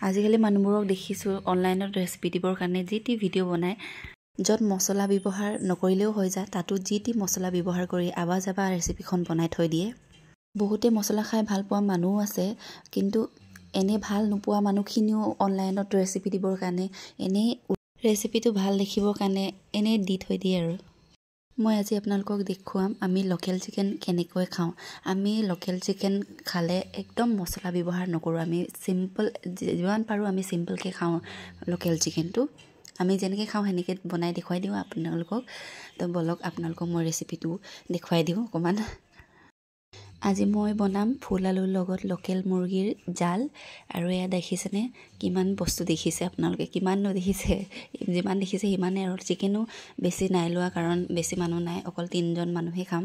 আজিকালি মানুহবোৰক দেখিছোঁ অনলাইনত ৰেচিপি দিবৰ কাৰণে যি টি ভিডিঅ' বনায়, য'ত মছলা ব্যৱহাৰ নকৰিলেও হৈ যায়, তাতো যি টি মছলা ব্যৱহাৰ কৰি আবাজ ৰেচিপিখন বনাই থৈ দিয়ে। বহুতে মছলা খাই ভাল পোৱা মানুহো আছে, কিন্তু এনে ভাল নোপোৱা মানুহখিনিও অনলাইনত ৰেচিপি দিবৰ কাৰণে এনেই ৰেচিপিটো ভাল দেখিবৰ কাৰণে এনেই দি থৈ দিয়ে আৰু। মই আজি আপোনালোকক দেখুৱাম আমি লোকেল চিকেন কেনেকৈ খাওঁ। আমি লোকেল চিকেন খালে একদম মছলা ব্যৱহাৰ নকৰোঁ। আমি চিম্পল যিমান পাৰোঁ আমি চিম্পলকৈ খাওঁ লোকেল চিকেনটো। আমি যেনেকৈ খাওঁ সেনেকৈ বনাই দেখুৱাই দিওঁ আপোনালোকক। তো বলক আপোনালোকক মই ৰেচিপিটো দেখুৱাই দিওঁ অকণমান। আজি মই বনাম ফুল আলুৰ লগত লোকেল মুৰ্গীৰ জাল। আৰু এয়া দেখিছেনে কিমান বস্তু দেখিছে আপোনালোকে, কিমাননো দেখিছে, যিমান দেখিছে সিমানেই আৰু। চিকেনো বেছি নাই লোৱা কাৰণ বেছি মানুহ নাই, অকল 3জন মানুহে খাম,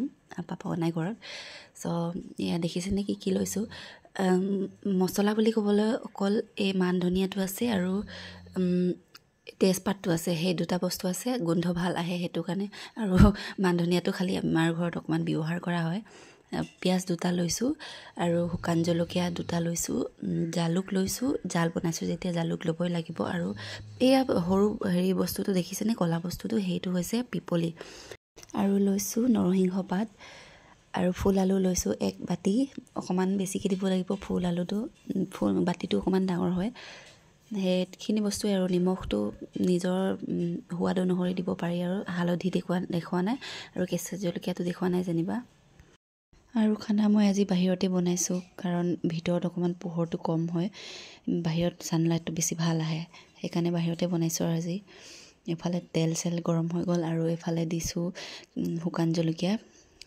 পাপা নাই ঘৰত। চ' এয়া দেখিছেনে কি লৈছোঁ। মছলা বুলি ক'বলৈ অকল এই মান ধনিয়াটো আছে আৰু তেজপাতটো আছে, সেই দুটা বস্তু আছে। গোন্ধ ভাল আহে সেইটো কাৰণে, আৰু মান ধনিয়াটো খালি আমাৰ ঘৰত অকণমান ব্যৱহাৰ কৰা হয়। পিঁয়াজ 2টা লৈছোঁ আৰু শুকান জলকীয়া 2টা লৈছোঁ, জালুক লৈছোঁ। জাল বনাইছোঁ যেতিয়া জালুক ল'বই লাগিব। আৰু এয়া সৰু বস্তুটো দেখিছেনে ক'লা বস্তুটো, সেইটো হৈছে পিপলি। আৰু লৈছোঁ নৰসিংহ পাত আৰু ফুল আলু লৈছোঁ 1 বাতি। অকণমান বেছিকৈ দিব লাগিব ফুল আলুটো, বাতিটো অকণমান ডাঙৰ হয়। সেইখিনি বস্তুৱে আৰু নিমখটো নিজৰ সোৱাদ অনুসৰি দিব পাৰি। আৰু হালধি দেখুওৱা নাই, আৰু কেঁচা জলকীয়াটো দেখুওৱা নাই যেনিবা। আৰু খানা মই আজি বাহিৰতে বনাইছোঁ কাৰণ ভিতৰত অকণমান পোহৰটো কম হয়, বাহিৰত ছানলাইটটো বেছি ভাল আহে, সেইকাৰণে বাহিৰতে বনাইছোঁ। আৰু আজি এফালে তেল গৰম হৈ গ'ল আৰু এফালে দিছোঁ শুকান জলকীয়া।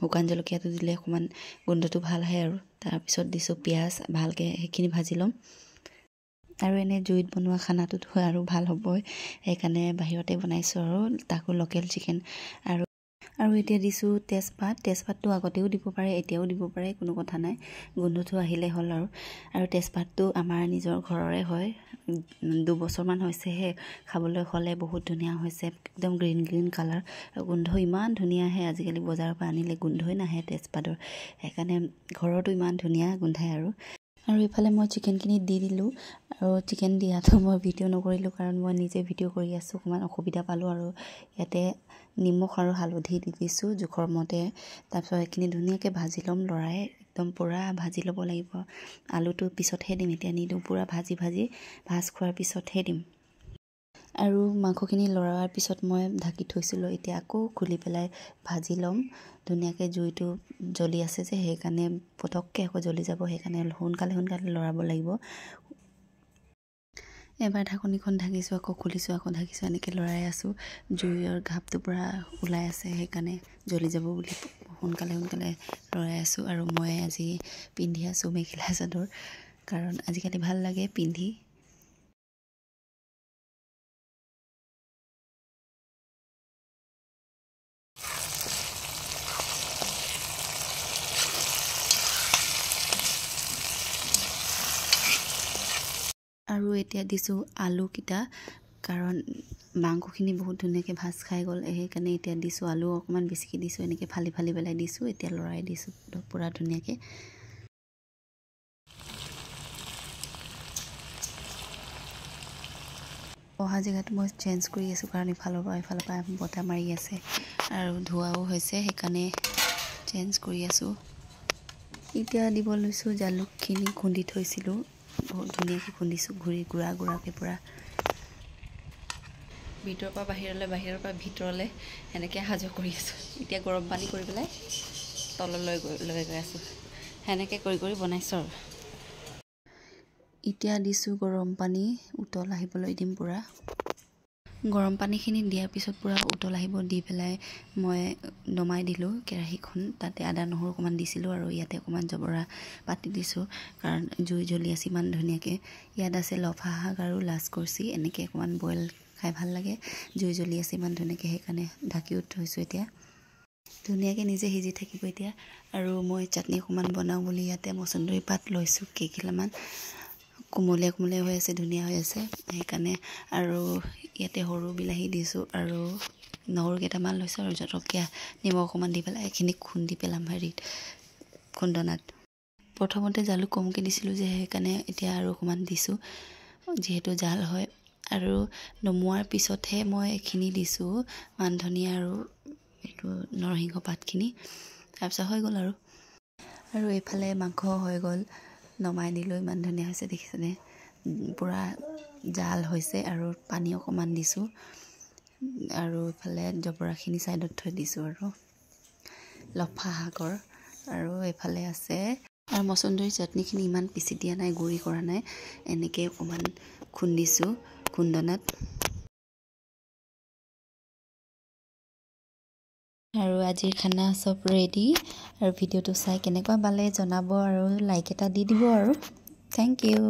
শুকান জলকীয়াটো দিলে অকণমান গোন্ধটো ভাল আহে। আৰু তাৰপিছত দিছোঁ পিঁয়াজ, ভালকৈ সেইখিনি ভাজি ল'ম। আৰু এনেই জুইত বনোৱা খানাটোতো আৰু ভাল হ'বই, সেইকাৰণে বাহিৰতে বনাইছোঁ আৰু তাকো লোকেল চিকেন। আৰু এতিয়া দিছোঁ তেজপাতটো আগতেও দিব পাৰে, এতিয়াও দিব পাৰে, কোনো কথা নাই, গোন্ধটো আহিলে হ'ল। আৰু তেজপাতটো আমাৰ নিজৰ ঘৰৰে হয়, 2 বছৰমান হৈছেহে, খাবলৈ হ'লে বহুত ধুনীয়া হৈছে, একদম গ্ৰীণ কালাৰ। আৰু গোন্ধ ইমান ধুনীয়া আহে, আজিকালি বজাৰৰ পৰা আনিলে গোন্ধই নাহে তেজপাতৰ, সেইকাৰণে ঘৰতো ইমান ধুনীয়া গোন্ধায়। আৰু এইফালে মই চিকেনখিনি দি দিলোঁ। আৰু চিকেন দিয়াটো মই ভিডিঅ' নকৰিলোঁ কাৰণ মই নিজে ভিডিঅ' কৰি আছোঁ, অকণমান অসুবিধা পালোঁ। আৰু ইয়াতে নিমখ আৰু হালধি দি দিছোঁ জোখৰ মতে। তাৰপিছত সেইখিনি ধুনীয়াকৈ ভাজি ল'ম, লৰাই একদম পূৰা ভাজি ল'ব লাগিব। আলুটো পিছতহে দিম, এতিয়া নিদিওঁ, পূৰা ভাজ খোৱাৰ পিছতহে দিম। আৰু মাংসখিনি লৰোৱাৰ পিছত মই ঢাকি থৈছিলোঁ, এতিয়া আকৌ খুলি পেলাই ভাজি ল'ম ধুনীয়াকৈ। জুইটো জ্বলি আছে যে সেইকাৰণে পটককৈ আকৌ জ্বলি যাব, সেইকাৰণে সোনকালে লৰাব লাগিব। এবাৰ ঢাকনিখন ঢাকিছোঁ, আকৌ খুলিছোঁ, আকৌ ঢাকিছোঁ, এনেকৈ লৰাই আছোঁ। জুইৰ ঘাপটো পূৰা ওলাই আছে, সেইকাৰণে জ্বলি যাব বুলি সোনকালে লৰাই আছোঁ। আৰু মই আজি পিন্ধি আছোঁ মেখেলা চাদৰ, কাৰণ আজিকালি ভাল লাগে পিন্ধি। আৰু এতিয়া দিছোঁ আলুকেইটা, কাৰণ মাংসখিনি বহুত ধুনীয়াকৈ ভাজ খাই গ'ল, সেইকাৰণে এতিয়া দিছোঁ আলু অকণমান বেছিকৈ দিছোঁ, এনেকৈ ফালি পেলাই দিছোঁ। এতিয়া লৰাই দিছোঁ পূৰা ধুনীয়াকৈ। অহা জেগাটো মই চেঞ্জ কৰি আছোঁ কাৰণ ইফালৰ পৰা বতাহ মাৰি আছে আৰু ধোৱাও হৈছে, সেইকাৰণে চেঞ্জ কৰি আছোঁ। এতিয়া দিব লৈছোঁ জালুকখিনি খুন্দি থৈছিলোঁ, বহুত ধুনীয়াকৈ খুন্দিছোঁ, গুড়াকৈ পূৰা। ভিতৰৰ পৰা বাহিৰলৈ, বাহিৰৰ পৰা ভিতৰলৈ এনেকৈ অহা যোৱা কৰি আছোঁ। এতিয়া গৰম পানী কৰি পেলাই তললৈ লৈ গৈ আছোঁ, সেনেকৈ কৰি বনাইছোঁ। আৰু এতিয়া দিছোঁ গৰম পানী, উতল আহিবলৈ দিম পূৰা। গৰম পানীখিনি দিয়াৰ পিছত পূৰা উতল আহিব দি পেলাই মই নমাই দিলোঁ কেৰাহীখন। তাতে আদা নহৰু অকণমান দিছিলোঁ আৰু ইয়াতে অকণমান জবৰা পাতি দিছোঁ কাৰণ জুই জ্বলি আছে ইমান ধুনীয়াকৈ। ইয়াত আছে লফা শাক আৰু লাচকৰচি, এনেকৈ অকণমান বইল খাই ভাল লাগে। জুই জ্বলি আছে ইমান ধুনীয়াকৈ, সেইকাৰণে ঢাকিও থৈছোঁ। এতিয়া ধুনীয়াকৈ নিজে সিজি থাকিব এতিয়া। আৰু মই চাটনি অকণমান বনাওঁ বুলি ইয়াতে মচন্দৰী পাত লৈছোঁ কেইখিলামান, কোমলীয়া হৈ আছে, ধুনীয়া হৈ আছে সেইকাৰণে। আৰু ইয়াতে সৰু বিলাহী দিছোঁ আৰু নহৰু কেইটামান লৈছোঁ আৰু জলকীয়া, নিমখ অকণমান দি পেলাই এইখিনি খুন্দি পেলাম খুন্দনাত। প্ৰথমতে জালুক কমকৈ দিছিলোঁ যে সেইকাৰণে এতিয়া আৰু অকণমান দিছোঁ। যিহেতু জাল হয়। আৰু নমোৱাৰ পিছতহে মই এইখিনি দিছোঁ, মান ধনিয়া আৰু এইটো নৰসিংহ পাতখিনি। তাৰপিছত হৈ গ'ল আৰু এইফালে মাংস হৈ গ'ল, নমাই দিলোঁ। ইমান ধুনীয়া হৈছে দেখিছেনে, পূৰা জাল হৈছে আৰু পানী অকণমান দিছোঁ। আৰু এইফালে জবৰাখিনি ছাইডত থৈ দিছোঁ আৰু লফা শাকৰ। আৰু এইফালে আছে আৰু মচন্দৰী চাটনিখিনি ইমান পিচি দিয়া নাই, গুড়ি কৰা নাই, এনেকৈ অকণমান খুন্দিছোঁ খুন্দনাত। আৰু আজিৰ খানা চব ৰেডি। আৰু ভিডিঅ'টো চাই কেনেকুৱা পালে জনাব আৰু লাইক এটা দি দিব আৰু। Thank U.